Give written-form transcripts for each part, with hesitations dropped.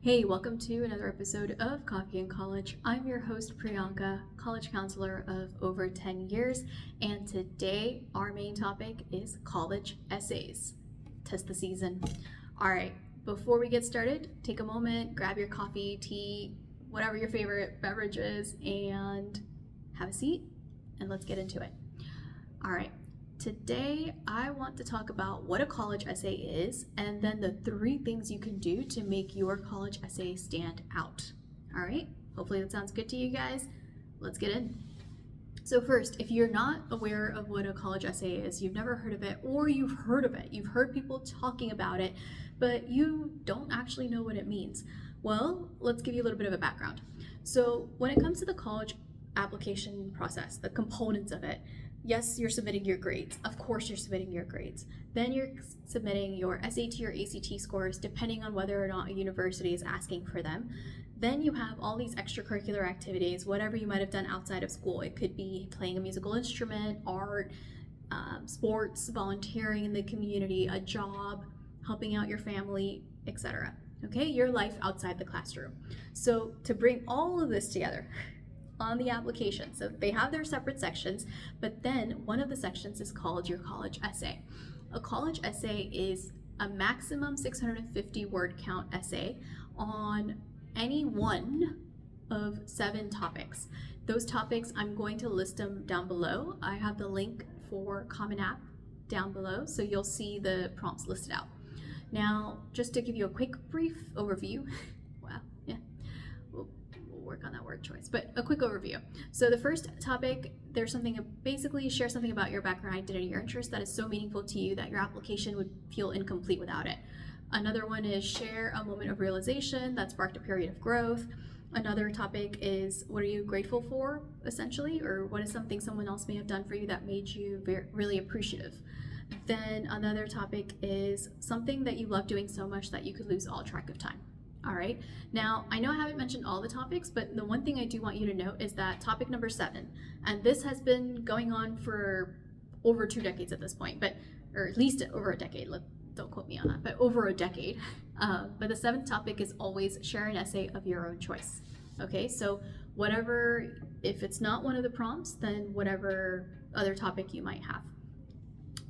Hey, welcome to another episode of Coffee in College. I'm your host, Priyanka, college counselor of over 10 years, and today our main topic is college essays. Tis the season. All right, before we get started, take a moment, grab your coffee, tea, whatever your favorite beverage is, and have a seat, and let's get into it. All right. Today, I want to talk about what a college essay is and then the 3 things you can do to make your college essay stand out. All right, hopefully that sounds good to you guys. Let's get in. So first, if you're not aware of what a college essay is, you've never heard of it, or you've heard of it, you've heard people talking about it, but you don't actually know what it means. Well, let's give you a little bit of a background. So when it comes to the college application process, the components of it, yes, you're submitting your grades. Of course, you're submitting your grades. Then you're submitting your SAT or ACT scores, depending on whether or not a university is asking for them. Then you have all these extracurricular activities, whatever you might have done outside of school. It could be playing a musical instrument, art, sports, volunteering in the community, a job, helping out your family, etc. Okay, your life outside the classroom. So to bring all of this together on the application. So they have their separate sections, but then one of the sections is called your college essay. A college essay is a maximum 650 word count essay on any one of 7 topics. Those topics, I'm going to list them down below. I have the link for Common App down below, so you'll see the prompts listed out. Now, just to give you a quick brief overview, work on that word choice, but a quick overview. So the first topic, there's something, basically share something about your background, identity, your interest that is so meaningful to you that your application would feel incomplete without it. Another one is share a moment of realization that sparked a period of growth. Another topic is what are you grateful for, essentially, or what is something someone else may have done for you that made you really appreciative. Then another topic is something that you love doing so much that you could lose all track of time. All right, now I know I haven't mentioned all the topics, but the one thing I do want you to note is that topic number 7, and this has been going on for over 2 decades at this point, or at least over a decade, don't quote me on that, but over a decade. But the 7th topic is always share an essay of your own choice. Okay, so whatever, if it's not one of the prompts, then whatever other topic you might have.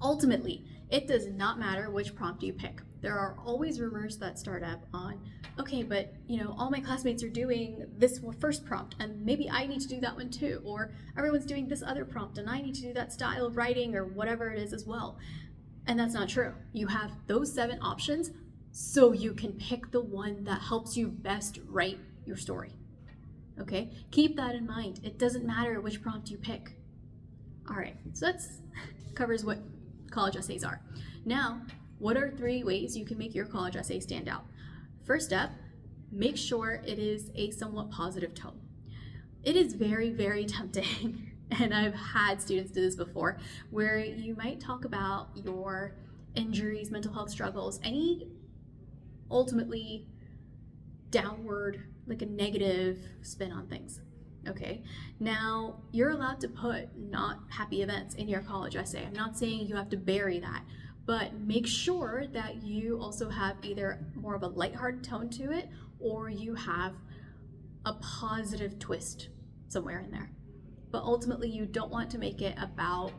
Ultimately, it does not matter which prompt you pick. There are always rumors that start up on, okay, but all my classmates are doing this first prompt and maybe I need to do that one too, or everyone's doing this other prompt and I need to do that style of writing or whatever it is as well. And that's not true. You have those 7 options so you can pick the one that helps you best write your story. Okay, keep that in mind. It doesn't matter which prompt you pick. All right, so that covers what college essays are. Now, what are 3 ways you can make your college essay stand out? First up, make sure it is a somewhat positive tone. It is very, very tempting, and I've had students do this before, where you might talk about your injuries, mental health struggles, any ultimately downward, like a negative spin on things. Okay, now you're allowed to put not happy events in your college essay. I'm not saying you have to bury that, but make sure that you also have either more of a lighthearted tone to it or you have a positive twist somewhere in there. But ultimately, you don't want to make it about,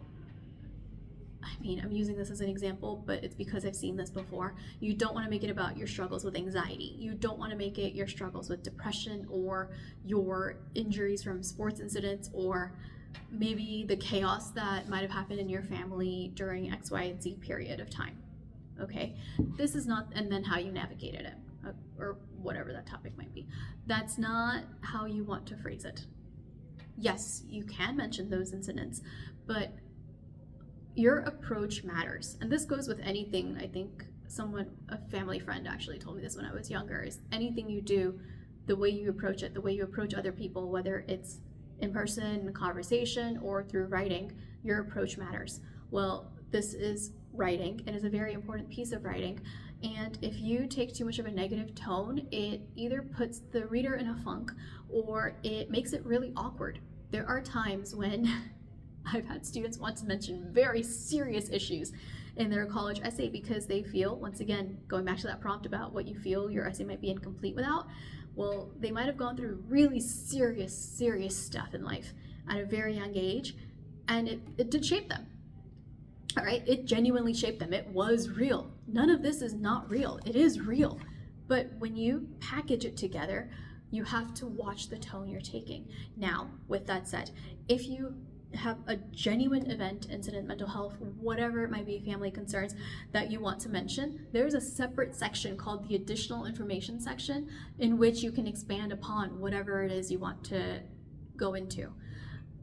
I'm using this as an example, but it's because I've seen this before. You don't want to make it about your struggles with anxiety. You don't want to make it your struggles with depression or your injuries from sports incidents or maybe the chaos that might have happened in your family during X, Y, and Z period of time. Okay, this is not, and then how you navigated it, or whatever that topic might be. That's not how you want to phrase it. Yes, you can mention those incidents, but your approach matters. And this goes with anything. I think a family friend actually told me this when I was younger, is anything you do, the way you approach it, the way you approach other people, whether it's in person, conversation, or through writing, your approach matters. Well, this is writing. It is a very important piece of writing. And if you take too much of a negative tone, it either puts the reader in a funk or it makes it really awkward. There are times when I've had students want to mention very serious issues in their college essay because they feel, once again, going back to that prompt about what you feel your essay might be incomplete without, well, they might have gone through really serious stuff in life at a very young age, and it did shape them. All right, it genuinely shaped them. It was real. None of this is not real. It is real. But when you package it together, you have to watch the tone you're taking. Now, with that said, if you have a genuine event, incident, mental health, whatever it might be, family concerns that you want to mention, there's a separate section called the additional information section in which you can expand upon whatever it is you want to go into.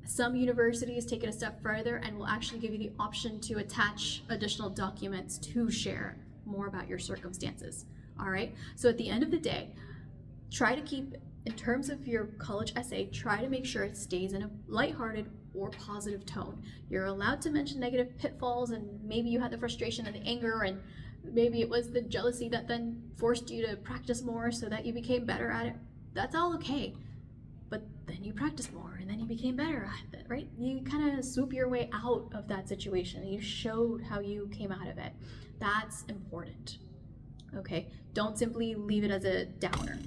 Some universities take it a step further and will actually give you the option to attach additional documents to share more about your circumstances. All right, so at the end of the day, try to keep, in terms of your college essay, try to make sure it stays in a lighthearted or positive tone. You're allowed to mention negative pitfalls, and maybe you had the frustration and the anger, and maybe it was the jealousy that then forced you to practice more so that you became better at it. That's all okay. But then you practiced more and then you became better at it, right? You kind of swoop your way out of that situation. You showed how you came out of it. That's important. Okay, don't simply leave it as a downer.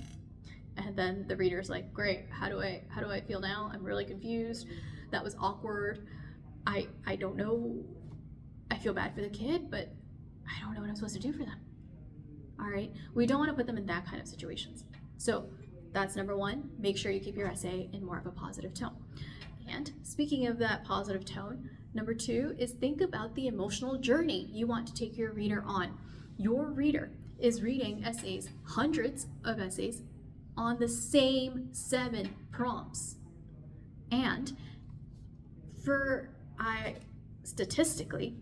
And then the reader's like, great, how do I feel now? I'm really confused. That was awkward. I don't know. I feel bad for the kid, but I don't know what I'm supposed to do for them. All right, we don't want to put them in that kind of situations. So that's number one, make sure you keep your essay in more of a positive tone. And speaking of that positive tone, number two is think about the emotional journey you want to take your reader on. Your reader is reading essays, hundreds of essays, on the same 7 prompts. And statistically,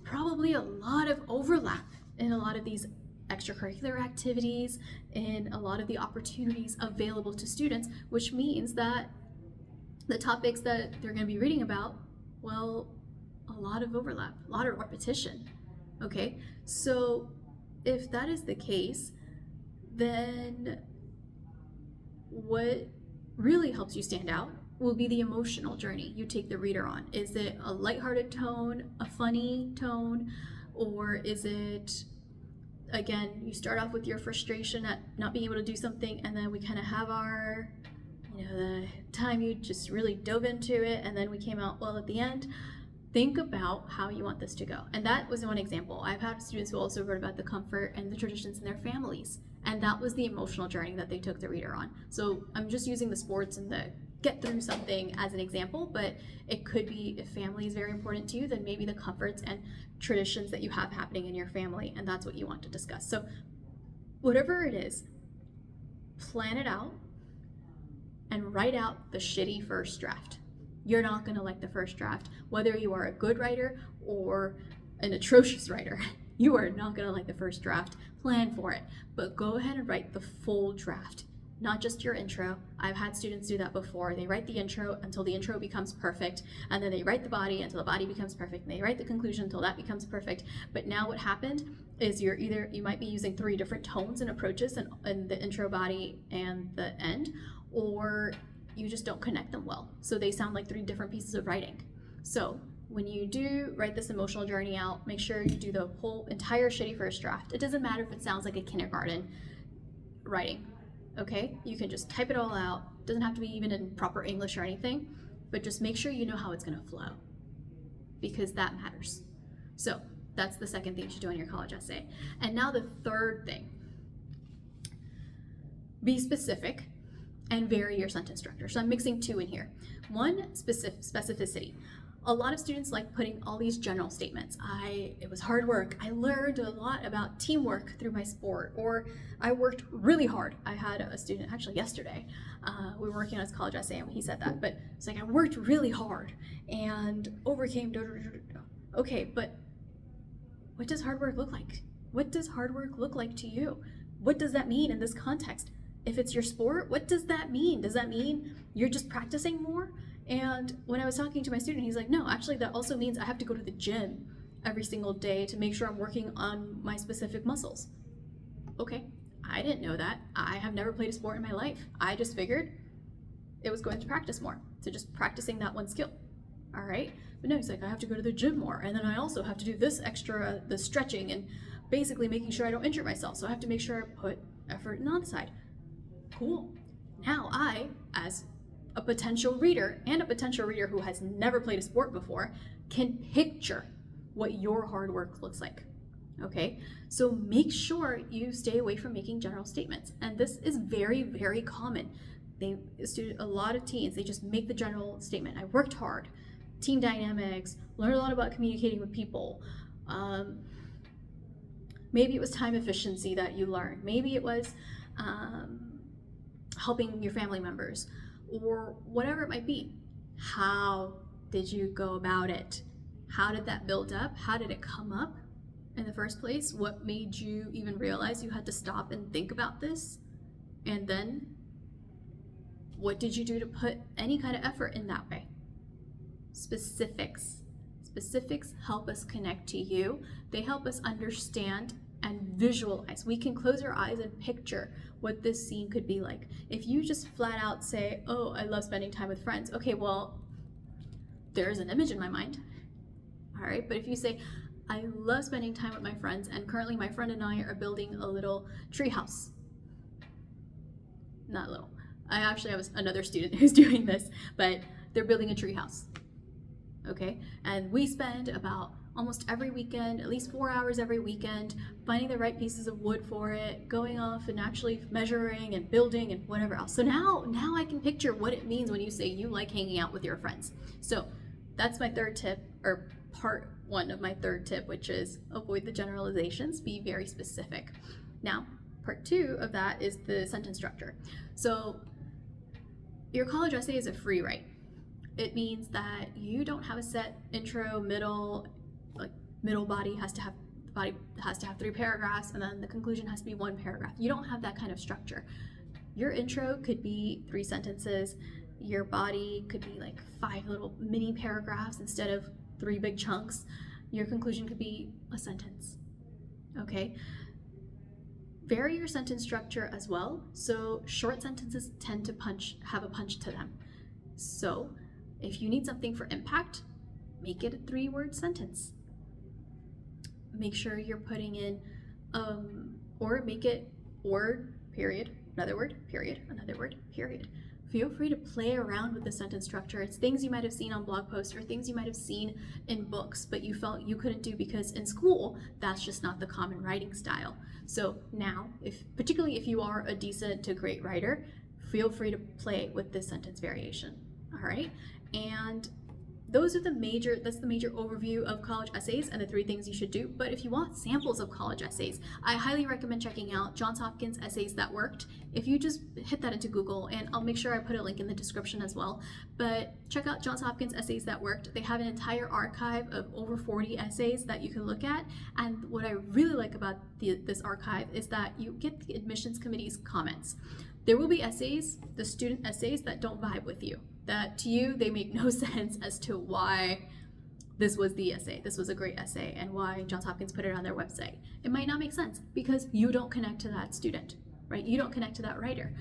probably a lot of overlap in a lot of these extracurricular activities, in a lot of the opportunities available to students, which means that the topics that they're going to be reading about, well, a lot of overlap, a lot of repetition. Okay, so if that is the case, then what really helps you stand out will be the emotional journey you take the reader on. Is it a lighthearted tone, a funny tone, or is it, again, you start off with your frustration at not being able to do something, and then we kind of have our, the time you just really dove into it, and then we came out well at the end. Think about how you want this to go. And that was one example. I've had students who also wrote about the comfort and the traditions in their families, and that was the emotional journey that they took the reader on. So I'm just using the sports and the get through something as an example, but it could be, if family is very important to you, then maybe the comforts and traditions that you have happening in your family, and that's what you want to discuss. So whatever it is, plan it out and write out the shitty first draft. You're not going to like the first draft, whether you are a good writer or an atrocious writer. You are not going to like the first draft. Plan for it, but go ahead and write the full draft, not just your intro. I've had students do that before. They write the intro until the intro becomes perfect, and then they write the body until the body becomes perfect, and they write the conclusion until that becomes perfect. But now what happened is you might be using 3 different tones and approaches in the intro, body, and the end, or you just don't connect them well. So they sound like 3 different pieces of writing. So when you do write this emotional journey out, make sure you do the whole entire shitty first draft. It doesn't matter if it sounds like a kindergarten writing. Okay, you can just type it all out. It doesn't have to be even in proper English or anything, but just make sure you know how it's going to flow, because that matters. So that's the second thing you should do on your college essay. And now the third thing, be specific and vary your sentence structure. So I'm mixing 2 in here. One, specificity. A lot of students like putting all these general statements. It was hard work. I learned a lot about teamwork through my sport, or I worked really hard. I had a student actually yesterday. We were working on his college essay and he said that, but it's like, I worked really hard and overcame. Okay, but what does hard work look like? What does hard work look like to you? What does that mean in this context? If it's your sport, what does that mean? Does that mean you're just practicing more? And when I was talking to my student, he's like, no, actually that also means I have to go to the gym every single day to make sure I'm working on my specific muscles. Okay, I didn't know that. I have never played a sport in my life. I just figured it was going to practice more, to just practicing that one skill. All right, But no, he's like, I have to go to the gym more, and then I also have to do this extra, the stretching, and basically making sure I don't injure myself. So I have to make sure I put effort in on the side. Cool. Now I, as a potential reader, and a potential reader who has never played a sport before, can picture what your hard work looks like. Okay, so make sure you stay away from making general statements. And this is very, very common. A lot of teens, they just make the general statement. I worked hard, team dynamics, learned a lot about communicating with people. Maybe it was time efficiency that you learned. Maybe it was helping your family members, or whatever it might be. How did you go about it? How did that build up? How did it come up in the first place? What made you even realize you had to stop and think about this? And then what did you do to put any kind of effort in that way? Specifics. Specifics help us connect to you. They help us understand and visualize. We can close our eyes and picture what this scene could be like. If you just flat out say, oh, I love spending time with friends. Okay, well, there's an image in my mind. All right, but if you say, I love spending time with my friends, and currently my friend and I are building a little tree house. Not little. I actually have another student who's doing this, but they're building a tree house. Okay, and we spend about almost every weekend, at least 4 hours every weekend, finding the right pieces of wood for it, going off and actually measuring and building and whatever else. So now I can picture what it means when you say you like hanging out with your friends. So that's my third tip, or part one of my third tip, which is avoid the generalizations, be very specific. Now, part two of that is the sentence structure. So your college essay is a free write. It means that you don't have a set intro, middle, like middle body has to have 3 paragraphs, and then the conclusion has to be 1 paragraph. You don't have that kind of structure. Your intro could be 3 sentences. Your body could be like 5 little mini paragraphs instead of 3 big chunks. Your conclusion could be a sentence. Okay? Vary your sentence structure as well. So short sentences tend to have a punch to them. So if you need something for impact, make it a 3-word sentence. Make sure you're putting in, or make it word, period, another word, period, another word, period. Feel free to play around with the sentence structure. It's things you might have seen on blog posts or things you might have seen in books, but you felt you couldn't do because in school, that's just not the common writing style. So now, particularly if you are a decent to great writer, feel free to play with this sentence variation, all right? And that's the major overview of college essays and the 3 things you should do. But if you want samples of college essays, I highly recommend checking out Johns Hopkins Essays That Worked. If you just hit that into Google, and I'll make sure I put a link in the description as well, but check out Johns Hopkins Essays That Worked. They have an entire archive of over 40 essays that you can look at. And what I really like about this archive is that you get the admissions committee's comments. There will be essays, the student essays, that don't vibe with you. That to you, they make no sense as to why this was the essay. This was a great essay, and why Johns Hopkins put it on their website. It might not make sense because you don't connect to that student, right? You don't connect to that writer.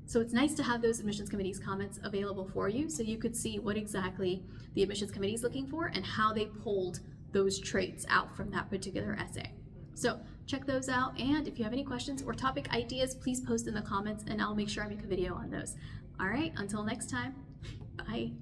So it's nice to have those admissions committee's comments available for you so you could see what exactly the admissions committee is looking for and how they pulled those traits out from that particular essay. So check those out, and if you have any questions or topic ideas, please post in the comments and I'll make sure I make a video on those. All right, until next time, bye.